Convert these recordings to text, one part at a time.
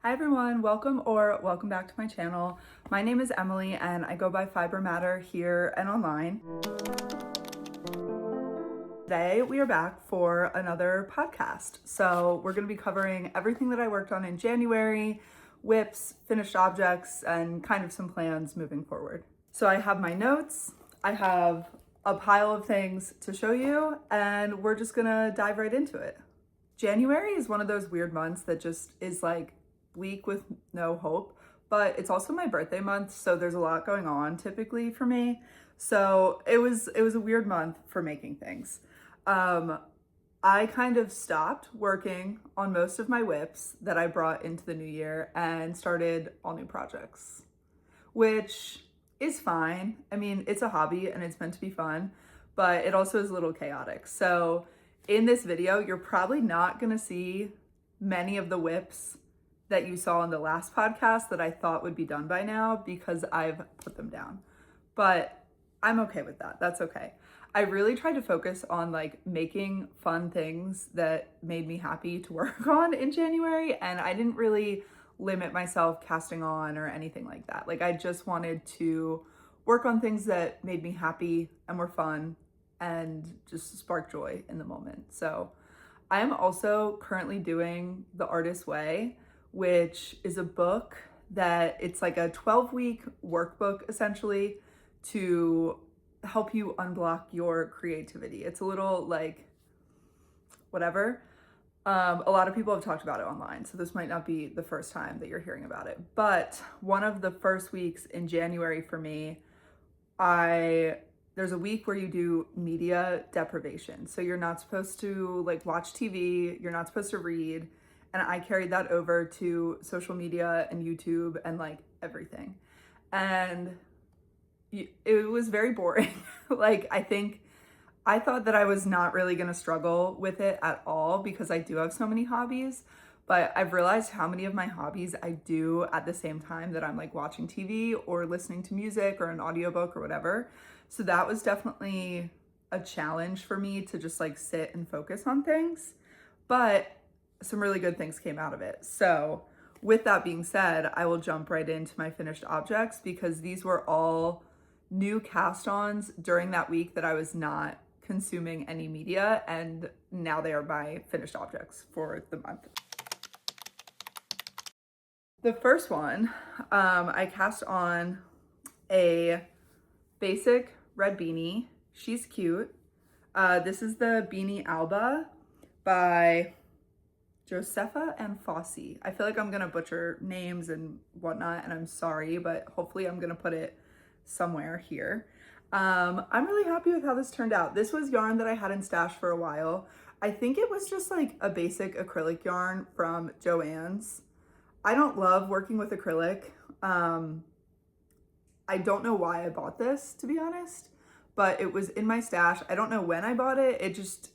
Hi everyone, welcome back to my channel. My name is Emily and I go by Fiber Matter here and online. Today we are back for another podcast. So we're going to be covering everything that I worked on in January, whips, finished objects, and kind of some plans moving forward. So I have my notes, I have a pile of things to show you, and we're just gonna dive right into it. January is one of those weird months that just is like bleak with no hope, but it's also my birthday month, so there's a lot going on typically for me. So it was a weird month for making things. I kind of stopped working on most of my whips that I brought into the new year and started all new projects, which is fine. I mean, it's a hobby and it's meant to be fun, but it also is a little chaotic. So in this video, you're probably not gonna see many of the whips that you saw in the last podcast that I thought would be done by now because I've put them down. But I'm okay with that. That's okay. I really tried to focus on like making fun things that made me happy to work on in January, and I didn't really limit myself casting on or anything like that. Like I just wanted to work on things that made me happy and were fun and just spark joy in the moment. So I am also currently doing The Artist's Way, which is a book that it's like a 12-week workbook essentially to help you unblock your creativity. It's a little like whatever. A lot of people have talked about it online, so this might not be the first time that you're hearing about it. But one of the first weeks in January for me, there's a week where you do media deprivation. So you're not supposed to like watch TV, you're not supposed to read. And I carried that over to social media and YouTube and like everything. And it was very boring. Like I thought that I was not really gonna struggle with it at all because I do have so many hobbies, but I've realized how many of my hobbies I do at the same time that I'm like watching TV or listening to music or an audiobook or whatever. So that was definitely a challenge for me to just like sit and focus on things, but some really good things came out of it. So with that being said, I will jump right into my finished objects because these were all new cast-ons during that week that I was not consuming any media, and now they are my finished objects for the month. The first one, I cast on a basic red beanie. She's cute. This is the beanie Alba by Josefa and Fossey. I feel like I'm gonna butcher names and whatnot, and I'm sorry, but hopefully I'm gonna put it somewhere here. I'm really happy with how this turned out. This was yarn that I had in stash for a while. I think it was just like a basic acrylic yarn from Joann's. I don't love working with acrylic. I don't know why I bought this, to be honest, but it was in my stash. I don't know when I bought it.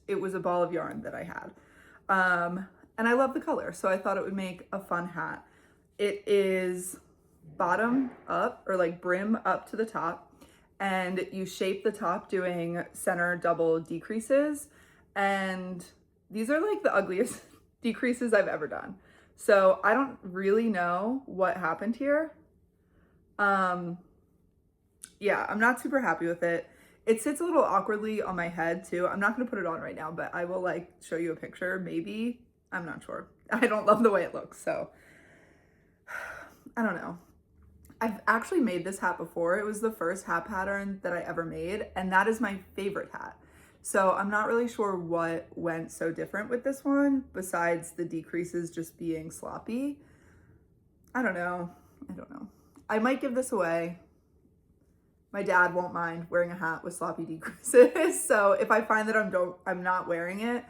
It was a ball of yarn that I had. And I love the color, so I thought it would make a fun hat. It is bottom up or like brim up to the top, and you shape the top doing center double decreases, and these are like the ugliest decreases I've ever done. So I don't really know what happened here. Yeah, I'm not super happy with it. It sits a little awkwardly on my head too. I'm not gonna put it on right now, but I will like show you a picture, maybe. I'm not sure. I don't love the way it looks, so I don't know. I've actually made this hat before. It was the first hat pattern that I ever made, and that is my favorite hat. So I'm not really sure what went so different with this one besides the decreases just being sloppy. I don't know. I might give this away. My dad won't mind wearing a hat with sloppy decreases. So if I find that I'm not wearing it,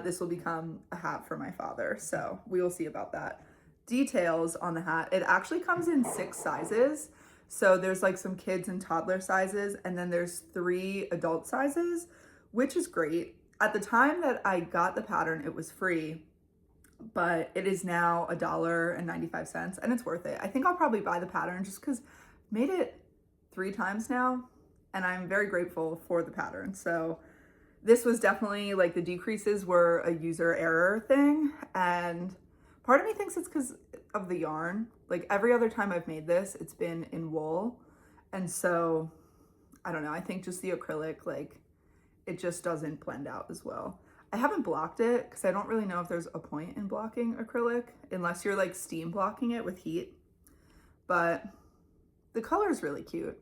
this will become a hat for my father. So we will see about that. Details on the hat. It actually comes in 6 sizes. So there's like some kids and toddler sizes, and then there's 3 adult sizes, which is great. At the time that I got the pattern, it was free, but it is now $1.95, and it's worth it. I think I'll probably buy the pattern just because I made it 3 times now, and I'm very grateful for the pattern. So this was definitely like the decreases were a user error thing, Part of me thinks it's because of the yarn. Like every other time I've made this, it's been in wool. And so, I don't know, I think just the acrylic, like it just doesn't blend out as well. I haven't blocked it because I don't really know if there's a point in blocking acrylic unless you're like steam blocking it with heat. But the color is really cute.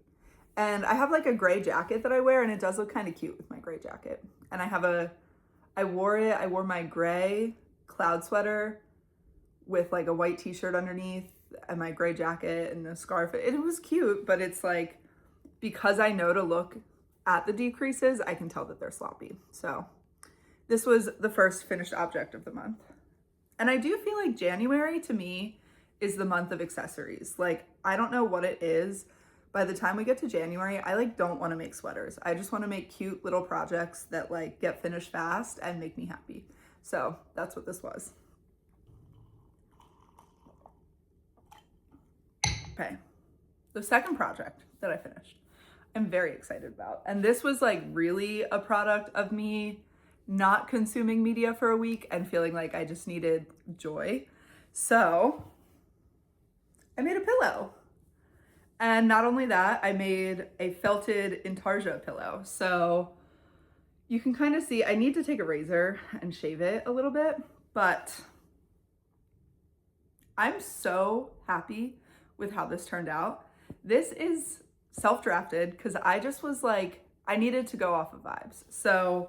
And I have like a gray jacket that I wear, and it does look kind of cute with my gray jacket. And I wore my gray cloud sweater with like a white t-shirt underneath and my gray jacket and a scarf. It was cute, but it's like, because I know to look at the decreases, I can tell that they're sloppy. So this was the first finished object of the month. And I do feel like January to me is the month of accessories. Like, I don't know what it is. By the time we get to January, I like don't want to make sweaters. I just want to make cute little projects that like get finished fast and make me happy. So that's what this was. Okay, the second project that I finished, I'm very excited about. And this was like really a product of me not consuming media for a week and feeling like I just needed joy. So I made a pillow. And not only that, I made a felted Intarsia pillow. So you can kind of see, I need to take a razor and shave it a little bit, but I'm so happy with how this turned out. This is self-drafted because I just was like, I needed to go off of vibes. So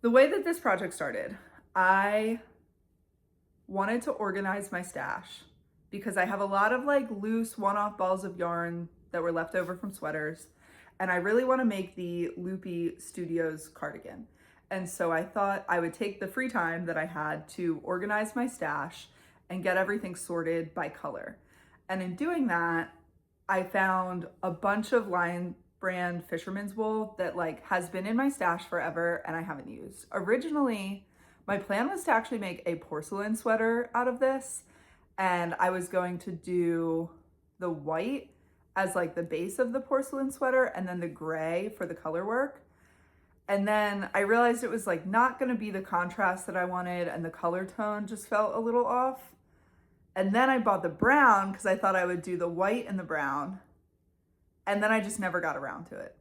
the way that this project started, I wanted to organize my stash because I have a lot of like loose one-off balls of yarn that were left over from sweaters. And I really want to make the Loopy Studios cardigan. And so I thought I would take the free time that I had to organize my stash and get everything sorted by color. And in doing that, I found a bunch of Lion brand fisherman's wool that like has been in my stash forever and I haven't used. Originally, my plan was to actually make a porcelain sweater out of this. And I was going to do the white as like the base of the porcelain sweater and then the gray for the color work. And then I realized it was like not gonna be the contrast that I wanted and the color tone just felt a little off. And then I bought the brown because I thought I would do the white and the brown. And then I just never got around to it.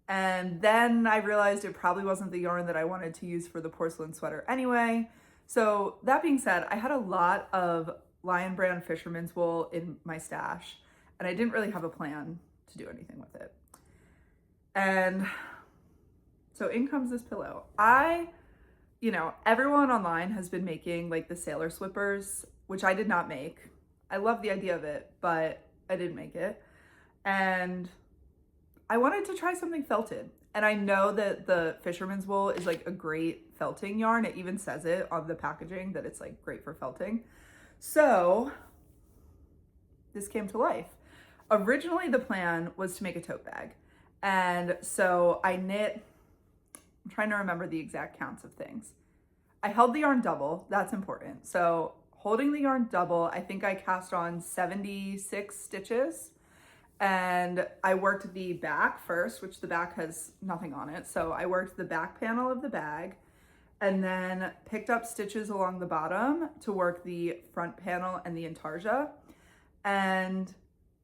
And then I realized it probably wasn't the yarn that I wanted to use for the porcelain sweater anyway. So that being said, I had a lot of Lion brand fisherman's wool in my stash and I didn't really have a plan to do anything with it. And so in comes this pillow. Everyone online has been making like the sailor slippers, which I did not make. I love the idea of it, but I didn't make it. And I wanted to try something felted. And I know that the fisherman's wool is like a great felting yarn. It even says it on the packaging that it's like great for felting. So this came to life. Originally, the plan was to make a tote bag. And so I'm trying to remember the exact counts of things. I held the yarn double, that's important. So holding the yarn double, I think I cast on 76 stitches. And I worked the back first, which the back has nothing on it. So I worked the back panel of the bag and then picked up stitches along the bottom to work the front panel and the Intarsia. And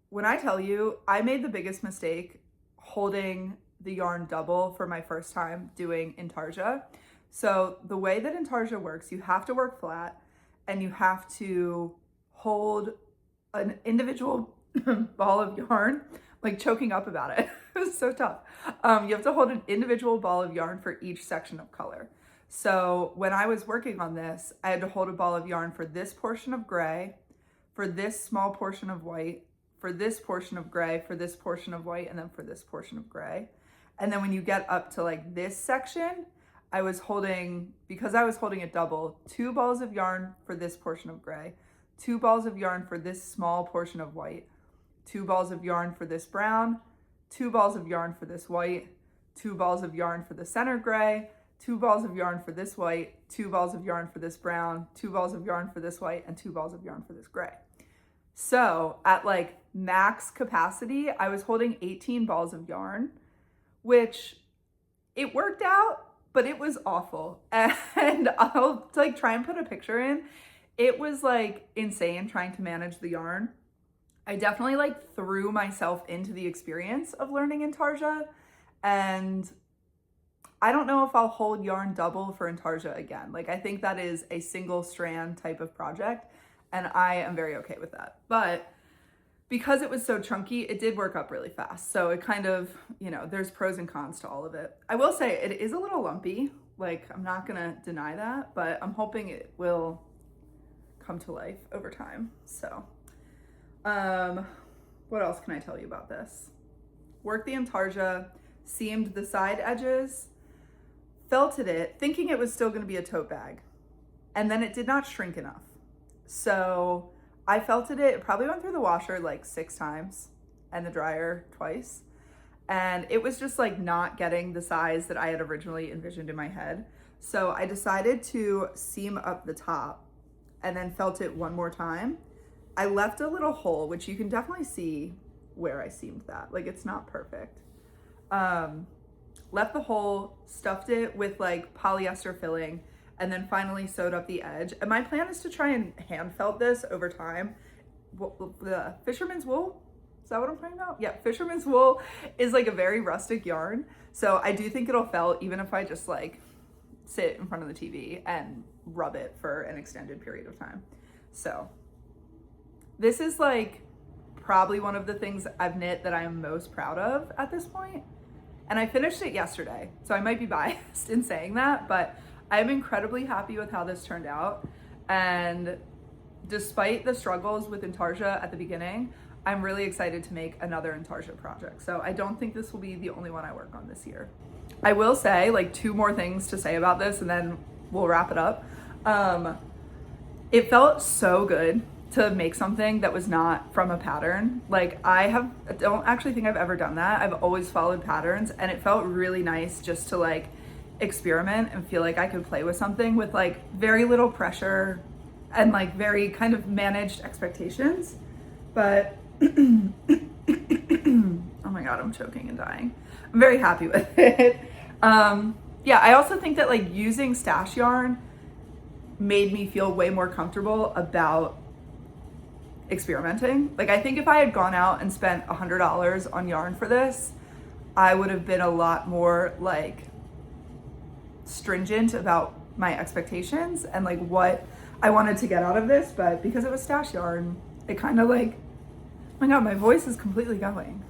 when I tell you, I made the biggest mistake holding the yarn double for my first time doing Intarsia. So the way that Intarsia works, you have to work flat and you have to hold an individual ball of yarn, like choking up about it. It was so tough. You have to hold an individual ball of yarn for each section of color. So when I was working on this, I had to hold a ball of yarn for this portion of gray, for this small portion of white, for this portion of gray, for this portion of white, and then for this portion of gray. And then when you get up to like this section, because I was holding it double, 2 balls of yarn for this portion of gray, 2 balls of yarn for this small portion of white, 2 balls of yarn for this brown, 2 balls of yarn for this white, 2 balls of yarn for the center gray, 2 balls of yarn for this white, 2 balls of yarn for this brown, 2 balls of yarn for this white, and 2 balls of yarn for this gray. So at like max capacity, I was holding 18 balls of yarn, which it worked out, but it was awful. And I'll like try and put a picture in. It was like insane trying to manage the yarn. I definitely like threw myself into the experience of learning Intarsia, and I don't know if I'll hold yarn double for Intarsia again. Like, I think that is a single strand type of project, and I am very okay with that. But because it was so chunky, it did work up really fast. So it kind of, you know, there's pros and cons to all of it. I will say it is a little lumpy. Like, I'm not gonna deny that, but I'm hoping it will come to life over time. So, what else can I tell you about this? Worked the Intarsia, seamed the side edges, felted it, thinking it was still gonna be a tote bag. And then it did not shrink enough. So I felted it, it probably went through the washer like 6 times and the dryer twice. And it was just like not getting the size that I had originally envisioned in my head. So I decided to seam up the top and then felt it one more time. I left a little hole, which you can definitely see where I seamed that. Like, it's not perfect. Left the hole, stuffed it with like polyester filling, and then finally sewed up the edge. And my plan is to try and hand felt this over time. The fisherman's wool, is that what I'm talking about? Yeah, fisherman's wool is like a very rustic yarn. So I do think it'll felt even if I just like sit in front of the TV and rub it for an extended period of time. So this is like probably one of the things I've knit that I am most proud of at this point. And I finished it yesterday, so I might be biased in saying that, but I'm incredibly happy with how this turned out. And despite the struggles with Intarsia at the beginning, I'm really excited to make another Intarsia project. So I don't think this will be the only one I work on this year. I will say like 2 more things to say about this and then we'll wrap it up. It felt so good to make something that was not from a pattern. Like, I don't actually think I've ever done that. I've always followed patterns, and it felt really nice just to like experiment and feel like I could play with something with like very little pressure and like very kind of managed expectations. But oh my God, I'm choking and dying. I'm very happy with it. Yeah, I also think that like using stash yarn made me feel way more comfortable about experimenting. Like, I think if I had gone out and spent $100 on yarn for this, I would have been a lot more like stringent about my expectations and like what I wanted to get out of this. But because it was stash yarn, it kind of like, oh my God, my voice is completely going.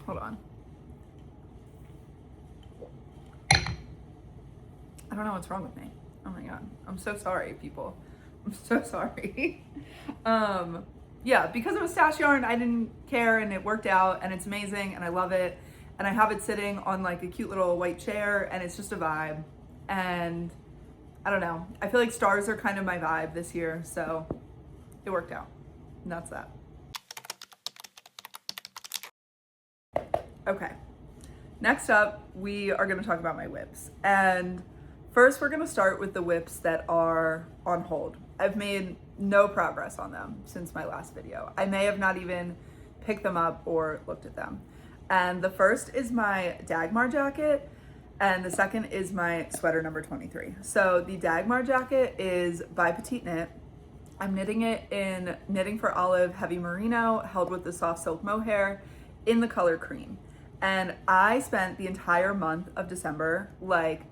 Hold on. I don't know what's wrong with me. Oh my God. I'm so sorry, people. I'm so sorry. Yeah, because it was stash yarn, I didn't care and it worked out and it's amazing and I love it. And I have it sitting on like a cute little white chair and it's just a vibe. And I don't know. I feel like stars are kind of my vibe this year. So it worked out. And that's that. Okay. Next up, we are going to talk about my whips. And first, we're gonna start with the whips that are on hold. I've made no progress on them since my last video. I may have not even picked them up or looked at them. And the first is my Dagmar Jacket, and the second is my sweater number 23. So the Dagmar Jacket is by Petite Knit. I'm knitting it in Knitting for Olive Heavy Merino, held with the soft silk mohair in the color cream. And I spent the entire month of December like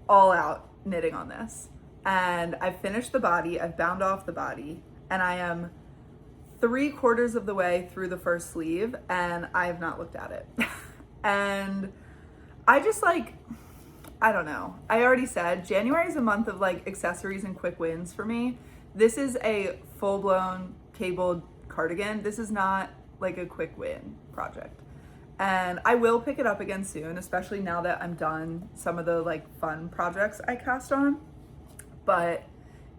all out knitting on this, and I've finished the body, I've bound off the body, and I am 3/4 of the way through the first sleeve and I have not looked at it. And I just like, I don't know. I already said January is a month of like accessories and quick wins for me. This is a full-blown cabled cardigan. This is not like a quick win project. And I will pick it up again soon, especially now that I'm done some of the like fun projects I cast on. But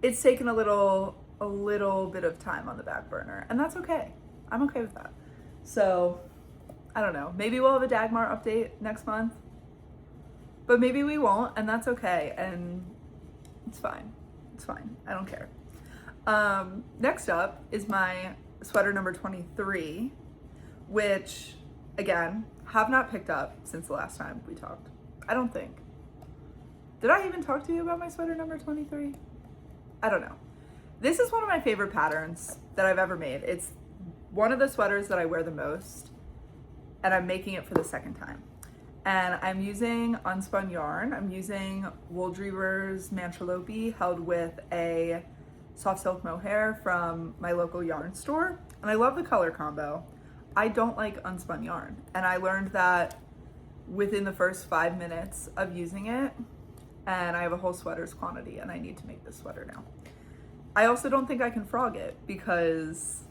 it's taken a little bit of time on the back burner, and that's okay. I'm okay with that. So I don't know, maybe we'll have a Dagmar update next month, but maybe we won't, and that's okay. And it's fine. It's fine. I don't care. Next up is my sweater number 23, which again, have not picked up since the last time we talked. I don't think. Did I even talk to you about my sweater number 23? I don't know. This is one of my favorite patterns that I've ever made. It's one of the sweaters that I wear the most, and I'm making it for the second time. And I'm using unspun yarn. I'm using Wool Dreamers Mancholopi held with a soft silk mohair from my local yarn store. And I love the color combo. I don't like unspun yarn. And I learned that within the first 5 minutes of using it, and I have a whole sweater's quantity, and I need to make this sweater now. I also don't think I can frog it because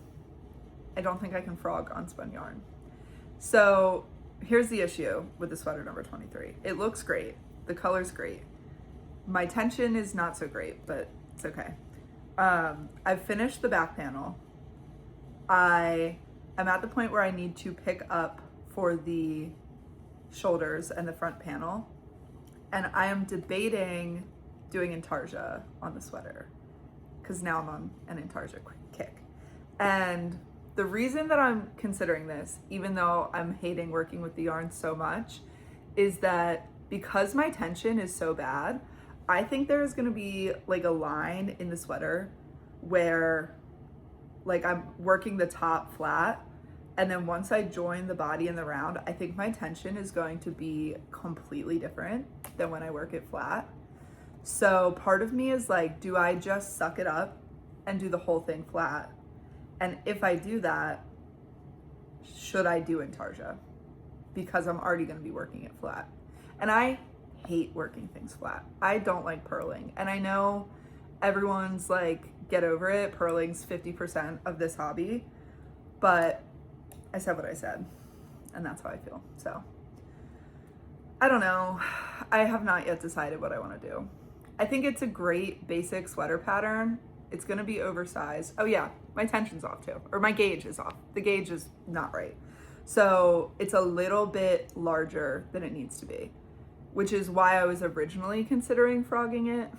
I don't think I can frog unspun yarn. So here's the issue with the sweater number 23. It looks great. The color's great. My tension is not so great, but it's okay. I've finished the back panel. I am at the point where I need to pick up for the shoulders and the front panel. And I am debating doing Intarsia on the sweater because now I'm on an Intarsia kick. And the reason that I'm considering this, even though I'm hating working with the yarn so much, is that because my tension is so bad, I think there's gonna be like a line in the sweater where like I'm working the top flat, and then once I join the body and the round, I think my tension is going to be completely different than when I work it flat. So part of me is like, do I just suck it up and do the whole thing flat? And if I do that, should I do Intarsia? Because I'm already gonna be working it flat. And I hate working things flat. I don't like purling. And I know everyone's like, get over it, purling's 50% of this hobby, but I said what I said, and that's how I feel. So I don't know. I have not yet decided what I want to do. I think it's a great basic sweater pattern. It's going to be oversized. Oh yeah, my tension's off too, or my gauge is off. The gauge is not right. So it's a little bit larger than it needs to be, which is why I was originally considering frogging it.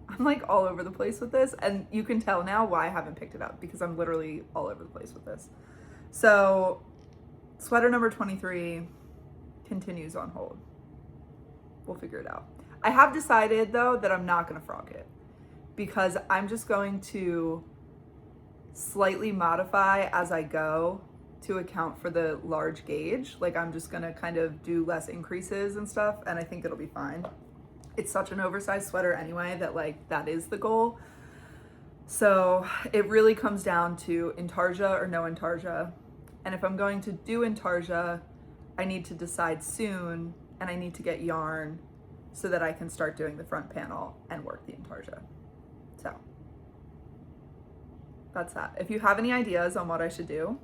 I'm like all over the place with this, and you can tell now why I haven't picked it up, because I'm literally all over the place with this. So sweater number 23 continues on hold. We'll figure it out. I have decided though that I'm not gonna frog it, because I'm just going to slightly modify as I go to account for the large gauge. Like I'm just gonna kind of do less increases and stuff, and I think it'll be fine. It's such an oversized sweater anyway that like that is the goal. So it really comes down to Intarsia or no Intarsia. And if I'm going to do Intarsia, I need to decide soon, and I need to get yarn so that I can start doing the front panel and work the Intarsia. So that's that. If you have any ideas on what I should do,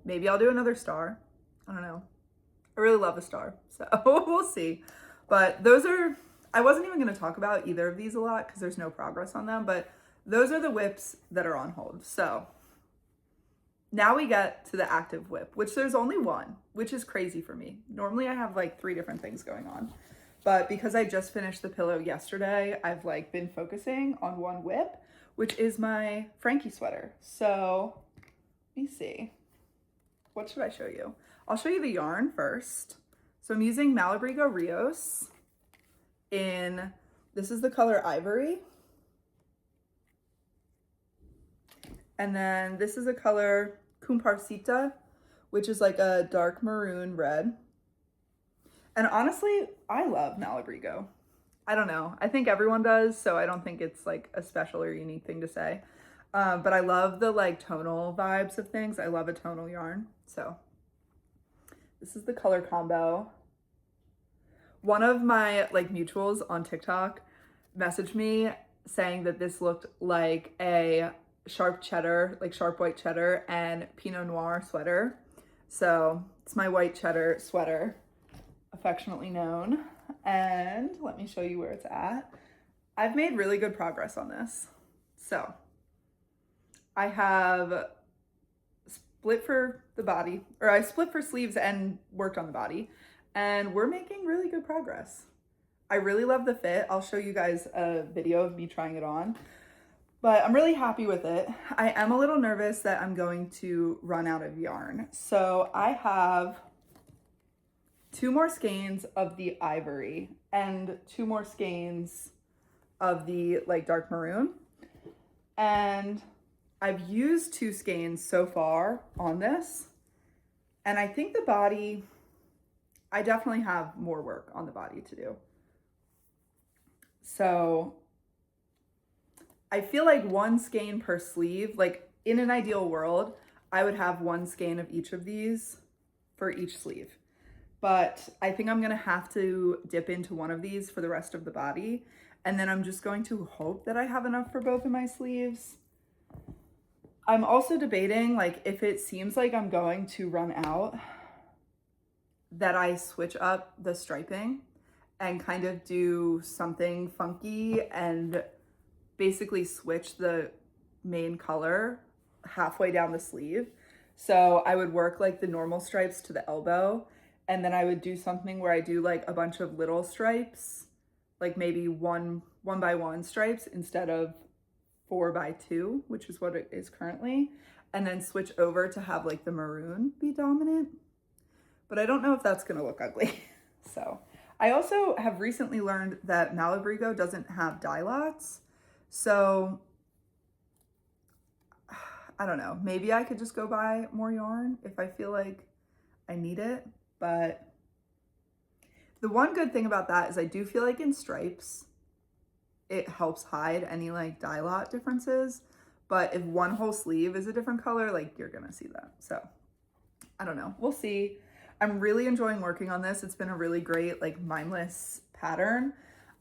maybe I'll do another star. I don't know. I really love a star, so we'll see. But those are, I wasn't even gonna talk about either of these a lot because there's no progress on them, but those are the whips that are on hold. So now we get to the active whip, which there's only one, which is crazy for me. Normally I have like 3 different things going on, but because I just finished the pillow yesterday, I've like been focusing on one whip, which is my Frankie sweater. So let me see. What should I show you? I'll show you the yarn first. So I'm using Malabrigo Rios in, this is the color Ivory. And then this is a color Comparsita, which is like a dark maroon red. And honestly, I love Malabrigo. I don't know. I think everyone does, so I don't think it's like a special or unique thing to say. But I love the like tonal vibes of things. I love a tonal yarn. So this is the color combo. One of my like mutuals on TikTok messaged me saying that this looked like a sharp cheddar, like sharp white cheddar and Pinot Noir sweater. So it's my white cheddar sweater, affectionately known. And let me show you where it's at. I've made really good progress on this. So I have split for the body, or I split for sleeves and worked on the body, and we're making really good progress. I really love the fit. I'll show you guys a video of me trying it on, but I'm really happy with it. I am a little nervous that I'm going to run out of yarn. So I have 2 more skeins of the ivory and 2 more skeins of the like dark maroon. And I've used 2 skeins so far on this. And I think the body, I definitely have more work on the body to do. So I feel like 1 skein per sleeve, like in an ideal world, I would have 1 skein of each of these for each sleeve. But I think I'm gonna have to dip into one of these for the rest of the body. And then I'm just going to hope that I have enough for both of my sleeves. I'm also debating, like, if it seems like I'm going to run out, that I switch up the striping and kind of do something funky and basically switch the main color halfway down the sleeve. So I would work like the normal stripes to the elbow, and then I would do something where I do like a bunch of little stripes, like maybe one by one stripes instead of 4 by 2, which is what it is currently, and then switch over to have like the maroon be dominant. But I don't know if that's gonna look ugly. So I also have recently learned that Malabrigo doesn't have dye lots. So I don't know, maybe I could just go buy more yarn if I feel like I need it. But the one good thing about that is I do feel like in stripes, it helps hide any like dye lot differences. But if one whole sleeve is a different color, like you're gonna see that. So I don't know, we'll see. I'm really enjoying working on this. It's been a really great like mindless pattern.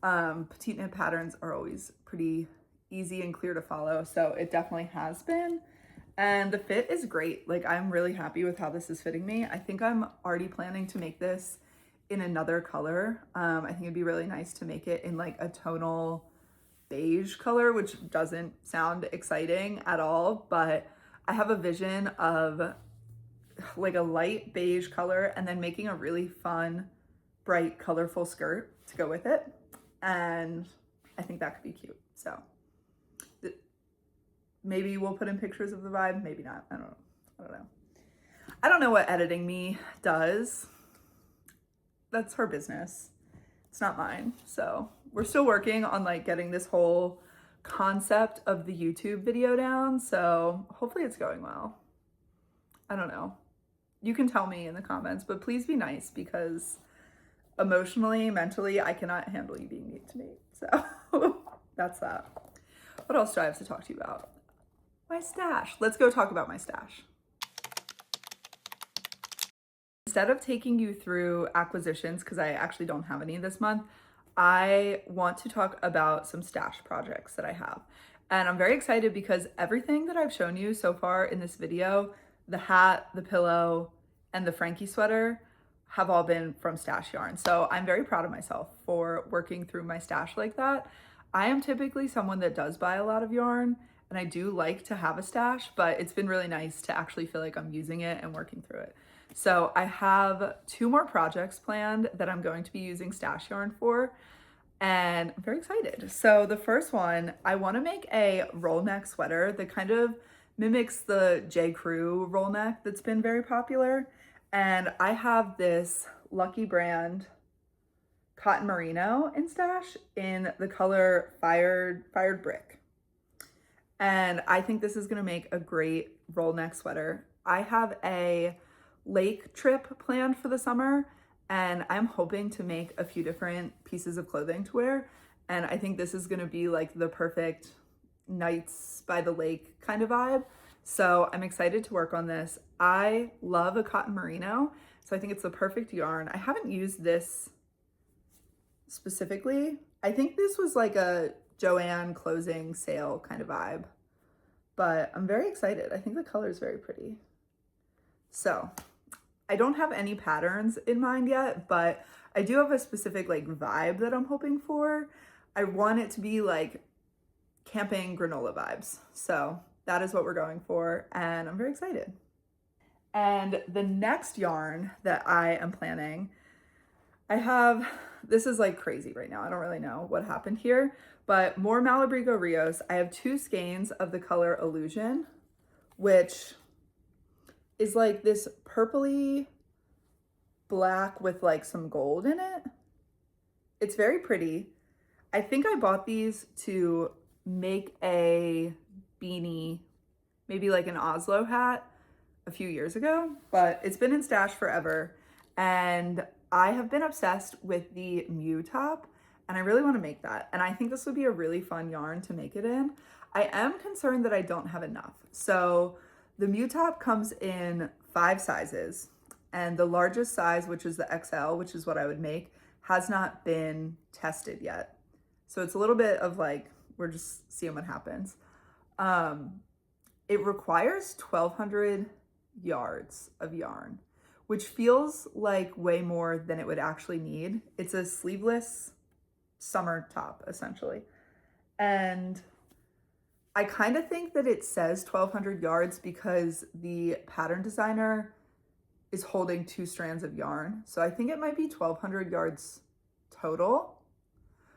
Petite knit patterns are always pretty easy and clear to follow. So it definitely has been. And the fit is great. Like I'm really happy with how this is fitting me. I think I'm already planning to make this in another color. I think it'd be really nice to make it in like a tonal beige color, which doesn't sound exciting at all, but I have a vision of like a light beige color and then making a really fun, bright, colorful skirt to go with it. And I think that could be cute. So maybe we'll put in pictures of the vibe, maybe not. I don't know. I don't know what editing me does. That's her business. It's not mine. So we're still working on like getting this whole concept of the YouTube video down. So hopefully it's going well. I don't know. You can tell me in the comments, but please be nice because emotionally, mentally, I cannot handle you being mean to me. So that's that. What else do I have to talk to you about? My stash. Let's go talk about my stash. Instead of taking you through acquisitions, because I actually don't have any this month, I want to talk about some stash projects that I have. And I'm very excited because everything that I've shown you so far in this video, the hat, the pillow, and the Frankie sweater have all been from stash yarn. So I'm very proud of myself for working through my stash like that. I am typically someone that does buy a lot of yarn and I do like to have a stash, but it's been really nice to actually feel like I'm using it and working through it. So I have 2 more projects planned that I'm going to be using stash yarn for, and I'm very excited. So the first one, I want to make a roll neck sweater that kind of mimics the J. Crew roll neck that's been very popular. And I have this Lucky Brand cotton merino in stash in the color Fired Brick. And I think this is gonna make a great roll neck sweater. I have a lake trip planned for the summer and I'm hoping to make a few different pieces of clothing to wear. And I think this is gonna be like the perfect nights by the lake kind of vibe. So I'm excited to work on this. I love a cotton merino, so I think it's the perfect yarn. I haven't used this specifically. I think this was like a Joanne closing sale kind of vibe, but I'm very excited. I think the color is very pretty. So I don't have any patterns in mind yet, but I do have a specific like vibe that I'm hoping for. I want it to be like camping granola vibes. So that is what we're going for, and I'm very excited. And the next yarn that I am planning, this is like crazy right now. I don't really know what happened here, but more Malabrigo Rios. I have 2 skeins of the color Illusion, which is like this purpley black with like some gold in it. It's very pretty. I think I bought these to make a beanie, maybe like an Oslo hat a few years ago, but it's been in stash forever. And I have been obsessed with the Mew top, and I really want to make that. And I think this would be a really fun yarn to make it in. I am concerned that I don't have enough. So the Mew top comes in 5 sizes, and the largest size, which is the XL, which is what I would make, has not been tested yet. So it's a little bit of like, we're just seeing what happens. It requires 1,200 yards of yarn, which feels like way more than it would actually need. It's a sleeveless summer top, essentially. And I kind of think that it says 1,200 yards because the pattern designer is holding 2 strands of yarn. So I think it might be 1,200 yards total,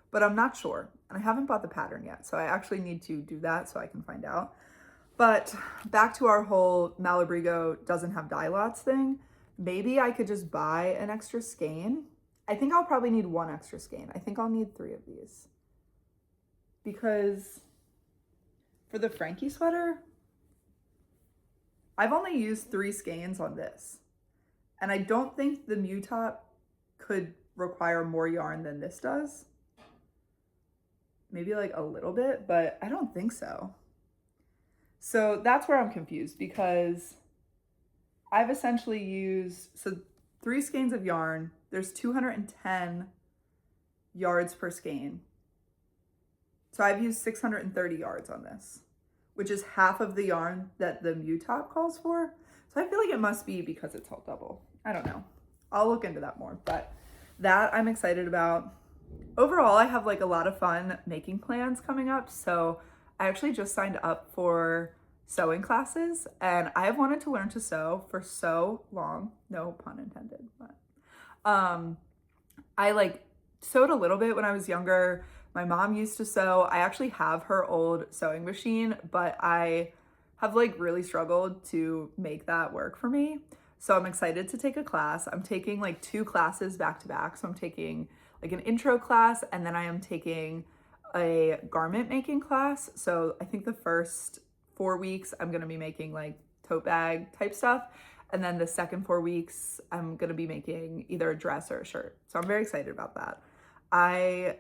but I'm not sure. And I haven't bought the pattern yet, so I actually need to do that so I can find out. But back to our whole Malabrigo doesn't have dye lots thing. Maybe I could just buy an extra skein. I think I'll probably need 1 extra skein. I think I'll need 3 of these. Because for the Frankie sweater, I've only used 3 skeins on this. And I don't think the Mew top could require more yarn than this does. Maybe like a little bit, but I don't think so. So that's where I'm confused, because I've essentially used, so 3 skeins of yarn, there's 210 yards per skein. So I've used 630 yards on this, which is half of the yarn that the Mew top calls for. So I feel like it must be because it's all double. I don't know. I'll look into that more, but that I'm excited about. Overall, I have like a lot of fun making plans coming up. So I actually just signed up for sewing classes, and I have wanted to learn to sew for so long, no pun intended, but I like sewed a little bit when I was younger. My mom used to sew. I actually have her old sewing machine, but I have like really struggled to make that work for me. So I'm excited to take a class. I'm taking like 2 classes back to back. So I'm taking like an intro class, and then I am taking a garment making class. So I think the first 4 weeks I'm gonna be making like tote bag type stuff. And then the second 4 weeks I'm gonna be making either a dress or a shirt. So I'm very excited about that. I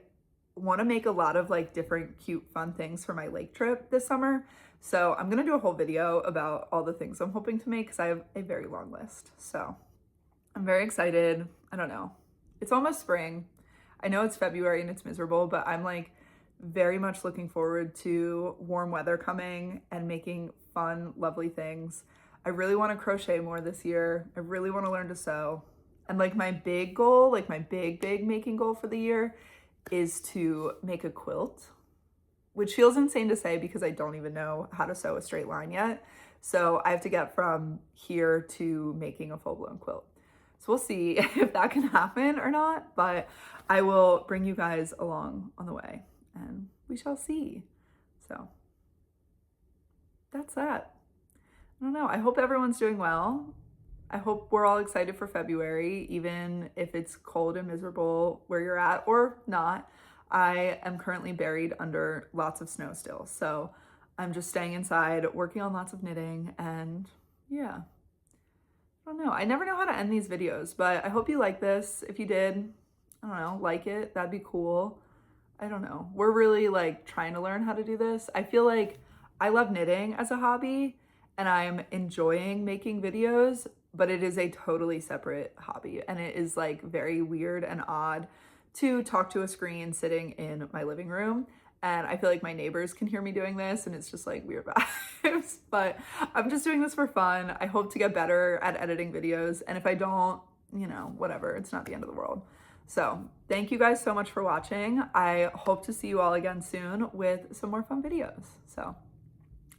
wanna make a lot of like different cute fun things for my lake trip this summer. So I'm gonna do a whole video about all the things I'm hoping to make because I have a very long list. So I'm very excited. I don't know. It's almost spring. I know it's February and it's miserable, but I'm like very much looking forward to warm weather coming and making fun, lovely things. I really want to crochet more this year. I really want to learn to sew. And like my big goal, like my big making goal for the year is to make a quilt, which feels insane to say because I don't even know how to sew a straight line yet. So I have to get from here to making a full-blown quilt. So we'll see if that can happen or not, but I will bring you guys along on the way and we shall see. So that's that. I don't know. I hope everyone's doing well. I hope we're all excited for February, even if it's cold and miserable where you're at or not. I am currently buried under lots of snow still. So I'm just staying inside, working on lots of knitting, and yeah. I don't know. I never know how to end these videos, but I hope you like this. If you did, I don't know, like it, that'd be cool. I don't know. We're really like trying to learn how to do this. I feel like I love knitting as a hobby and I'm enjoying making videos, but it is a totally separate hobby. And it is like very weird and odd to talk to a screen sitting in my living room. And I feel like my neighbors can hear me doing this and it's just like weird vibes, but I'm just doing this for fun. I hope to get better at editing videos. And if I don't, you know, whatever, it's not the end of the world. So thank you guys so much for watching. I hope to see you all again soon with some more fun videos. So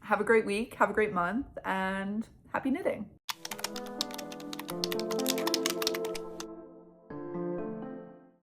have a great week, have a great month, and happy knitting.